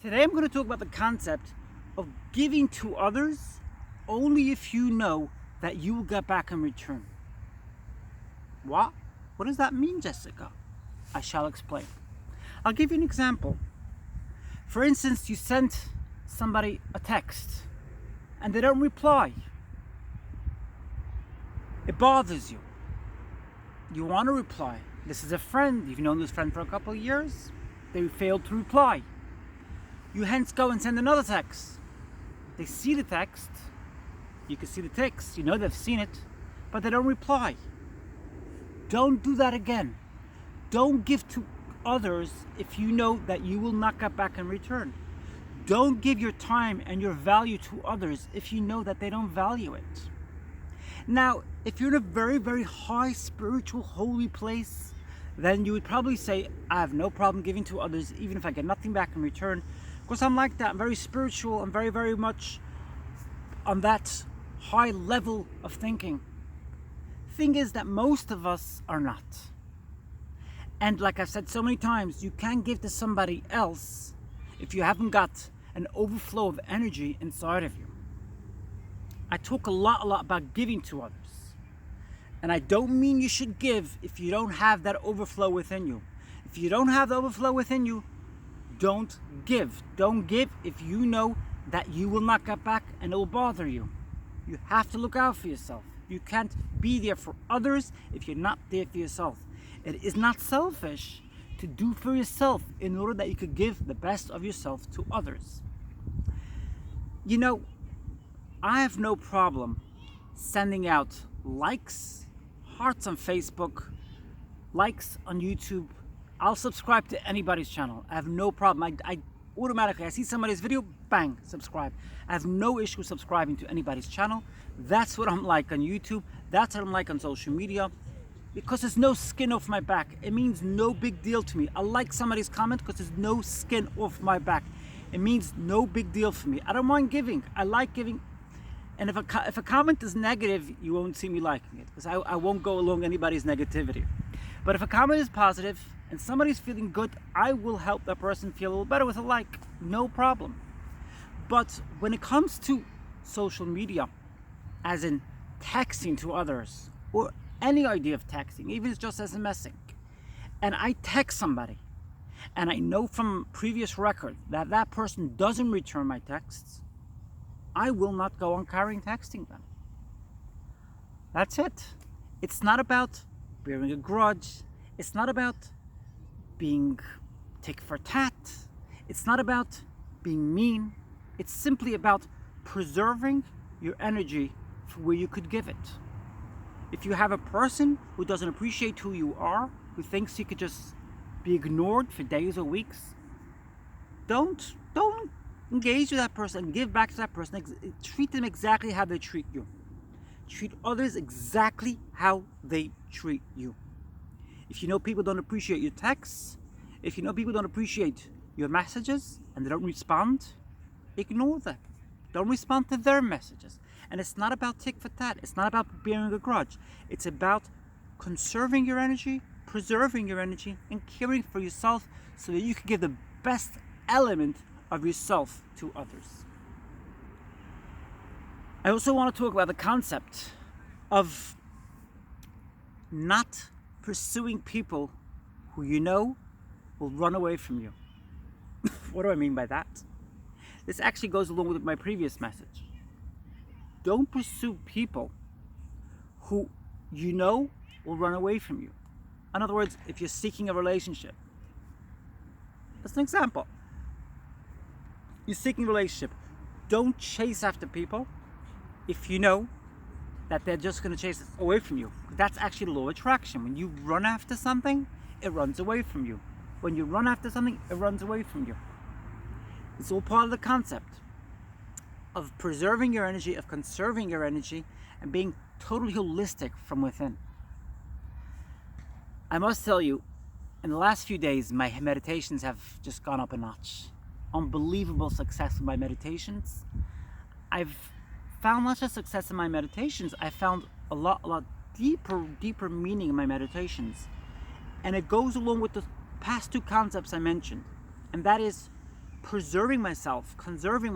Today I'm going to talk about the concept of giving to others only if you know that you will get back in return. What? What does that mean, Jessica? I shall explain. I'll give you an example. For instance, you send somebody a text and they don't reply. It bothers you. You want to reply. This is a friend. You've known this friend for a couple of years. They failed to reply. You hence go and send another text. They see the text. You can see the text. You know they've seen it. But they don't reply. Don't do that again. Don't give to others if you know that you will not get back in return. Don't give your time and your value to others if you know that they don't value it. Now, if you're in a very, very high spiritual, holy place, then you would probably say, I have no problem giving to others, even if I get nothing back in return. Because I'm like that. I'm very spiritual. I'm very, very much on that high level of thinking. Thing is that most of us are not. And like I've said so many times, you can't give to somebody else if you haven't got an overflow of energy inside of you. I talk a lot about giving to others. And I don't mean you should give if you don't have that overflow within you. If you don't have the overflow within you, don't give. Don't give if you know that you will not get back and it will bother you. You have to look out for yourself. You can't be there for others if you're not there for yourself. It is not selfish to do for yourself in order that you could give the best of yourself to others. You know, I have no problem sending out likes, hearts on Facebook, likes on YouTube. I'll subscribe to anybody's channel. I have no problem. I automatically, I see somebody's video, bang, subscribe. I have no issue subscribing to anybody's channel. That's what I'm like on YouTube. That's what I'm like on social media. Because there's no skin off my back. It means no big deal to me. I like somebody's comment because there's no skin off my back. It means no big deal for me. I don't mind giving. I like giving. And if a comment is negative, you won't see me liking it. Because I won't go along anybody's negativity. But if a comment is positive and somebody's feeling good, I will help that person feel a little better with a like. No problem. But when it comes to social media, as in texting to others, or any idea of texting, even if it's just SMSing, and I text somebody, and I know from previous record that that person doesn't return my texts, I will not go on carrying texting them. That's it. It's not about bearing a grudge. It's not about being tick for tat. It's not about being mean. It's simply about preserving your energy for where you could give it. If you have a person who doesn't appreciate who you are, who thinks you could just be ignored for days or weeks, don't engage with that person and give back to that person. Treat them exactly how they treat you. Treat others exactly how they treat you. If you know people don't appreciate your texts, if you know people don't appreciate your messages and they don't respond, ignore them. Don't respond to their messages. And it's not about tick for tat. It's not about bearing a grudge. It's about conserving your energy, preserving your energy, and caring for yourself so that you can give the best element of yourself to others. I also want to talk about the concept of not pursuing people who you know will run away from you. What do I mean by that? This actually goes along with my previous message. Don't pursue people who you know will run away from you. In other words, if you're seeking a relationship. That's an example. You're seeking a relationship. Don't chase after people if you know that they're just going to chase away from you. That's actually the law of attraction. When you run after something, it runs away from you. When you run after something, it runs away from you. It's all part of the concept of preserving your energy, of conserving your energy, and being totally holistic from within. I must tell you, in the last few days, my meditations have just gone up a notch. Unbelievable success with my meditations. I've found not just success in my meditations, I found a lot deeper meaning in my meditations. And it goes along with the past two concepts I mentioned. And that is preserving myself, conserving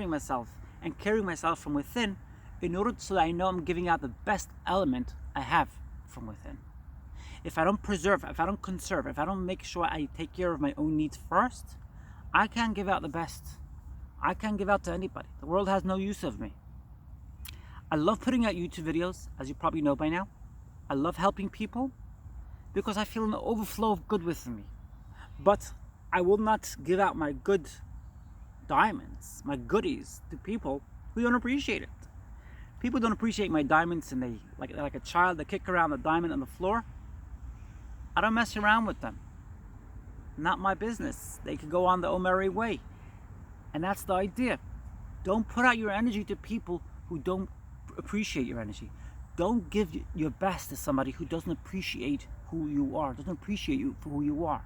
myself, and carrying myself from within, in order so that I know I'm giving out the best element I have from within. If I don't preserve, if I don't conserve, if I don't make sure I take care of my own needs first, I can't give out the best. I can't give out to anybody. The world has no use of me. I love putting out YouTube videos, as you probably know by now. I love helping people because I feel an overflow of good within me. But I will not give out my good diamonds, my goodies, to people who don't appreciate it. People don't appreciate my diamonds, and they like a child, they kick around the diamond on the floor. I don't mess around with them. Not my business. They could go on their own merry way. And that's the idea. Don't put out your energy to people who don't appreciate your energy. Don't give your best to somebody who doesn't appreciate who you are, doesn't appreciate you for who you are.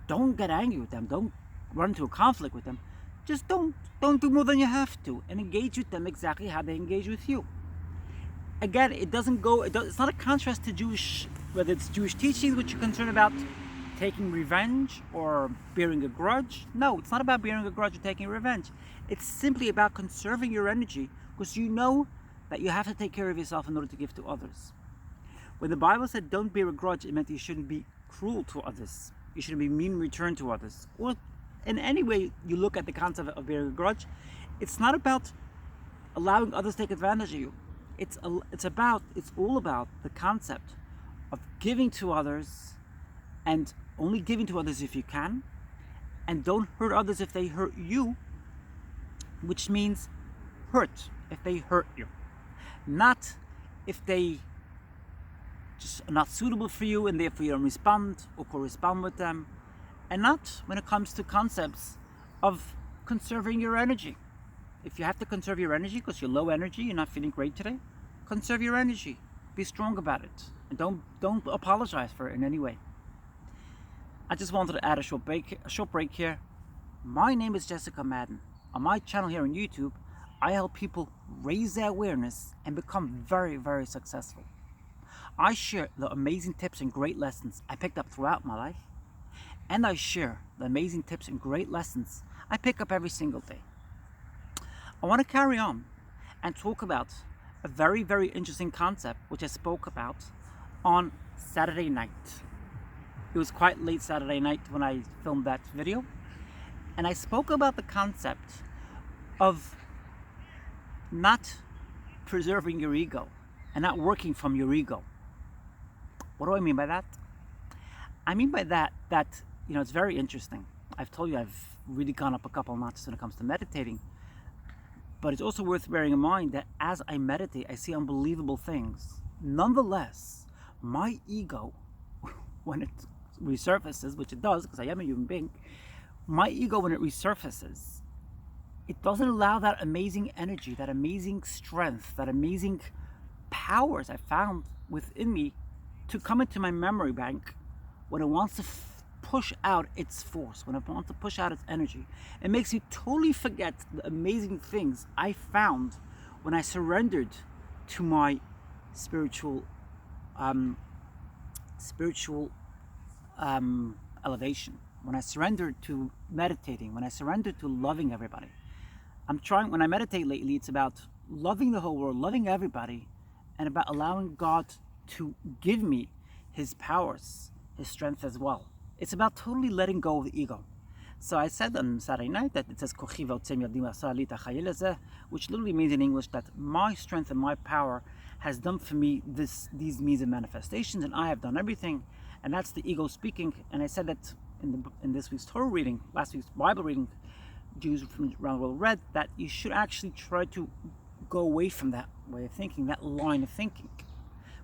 Don't get angry with them. Don't run into a conflict with them. Just don't do more than you have to, and engage with them exactly how they engage with you. Again, it's not a contrast to Jewish, whether it's Jewish teachings which you're concerned about taking revenge or bearing a grudge. No, it's not about bearing a grudge or taking revenge. It's simply about conserving your energy, because you know that you have to take care of yourself in order to give to others. When the Bible said don't bear a grudge, it meant you shouldn't be cruel to others. You shouldn't be mean in return to others. Or in any way you look at the concept of bearing a grudge, it's not about allowing others to take advantage of you. It's all about the concept of giving to others, and only giving to others if you can, and don't hurt others if they hurt you, which means hurt if they hurt you, not if they just are not suitable for you and therefore you don't respond or correspond with them, and not when it comes to concepts of conserving your energy. If you have to conserve your energy because you're low energy, you're not feeling great today, conserve your energy. Be strong about it, and don't apologize for it in any way. I just wanted to add a short break here. My name is Jessica Madden. On my channel here on YouTube, I help people raise their awareness and become very, very successful. I share the amazing tips and great lessons I picked up throughout my life, and I share the amazing tips and great lessons I pick up every single day. I want to carry on and talk about a very, very interesting concept which I spoke about on Saturday night. It was quite late Saturday night when I filmed that video, and I spoke about the concept of not preserving your ego and not working from your ego. What do I mean by that? I mean by that it's very interesting. I've told you I've really gone up a couple notches when it comes to meditating, but it's also worth bearing in mind that as I meditate, I see unbelievable things. Nonetheless, my ego, when it resurfaces, which it does because I am a human being, my ego, when it resurfaces, it doesn't allow that amazing energy, that amazing strength, that amazing powers I found within me to come into my memory bank when it wants to push out its force, when it wants to push out its energy. It makes me totally forget the amazing things I found when I surrendered to my spiritual elevation, when I surrendered to meditating, when I surrendered to loving everybody. When I meditate lately, it's about loving the whole world, loving everybody, and about allowing God to give me his powers, his strength as well. It's about totally letting go of the ego. So I said on Saturday night that it says, which literally means in English that my strength and my power has done for me these means of manifestations, and I have done everything, and that's the ego speaking. And I said that in this week's Torah reading, last week's Bible reading, Jews from around the world read that you should actually try to go away from that way of thinking, that line of thinking,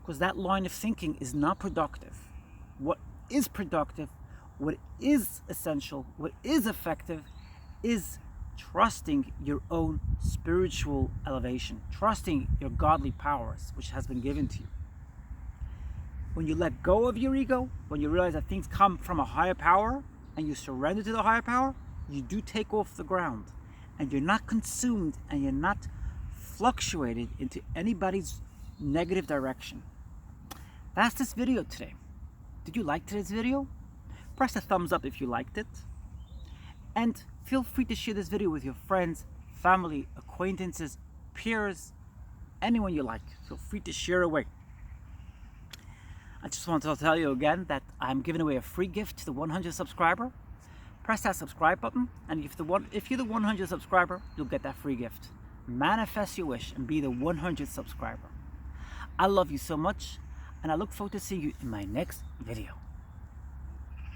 because that line of thinking is not productive. What is productive, what is essential, what is effective, is trusting your own spiritual elevation, trusting your godly powers which has been given to you. When you let go of your ego, when you realize that things come from a higher power and you surrender to the higher power, you do take off the ground, and you're not consumed and you're not fluctuated into anybody's negative direction. That's this video today. Did you like today's video? Press a thumbs up if you liked it, and feel free to share this video with your friends, family, acquaintances, peers, anyone you like. Feel free to share away. I just want to tell you again that I'm giving away a free gift to the 100 subscriber. Press that subscribe button, and if you're the 100 subscriber, you'll get that free gift. Manifest your wish and be the 100th subscriber. I love you so much, and I look forward to seeing you in my next video.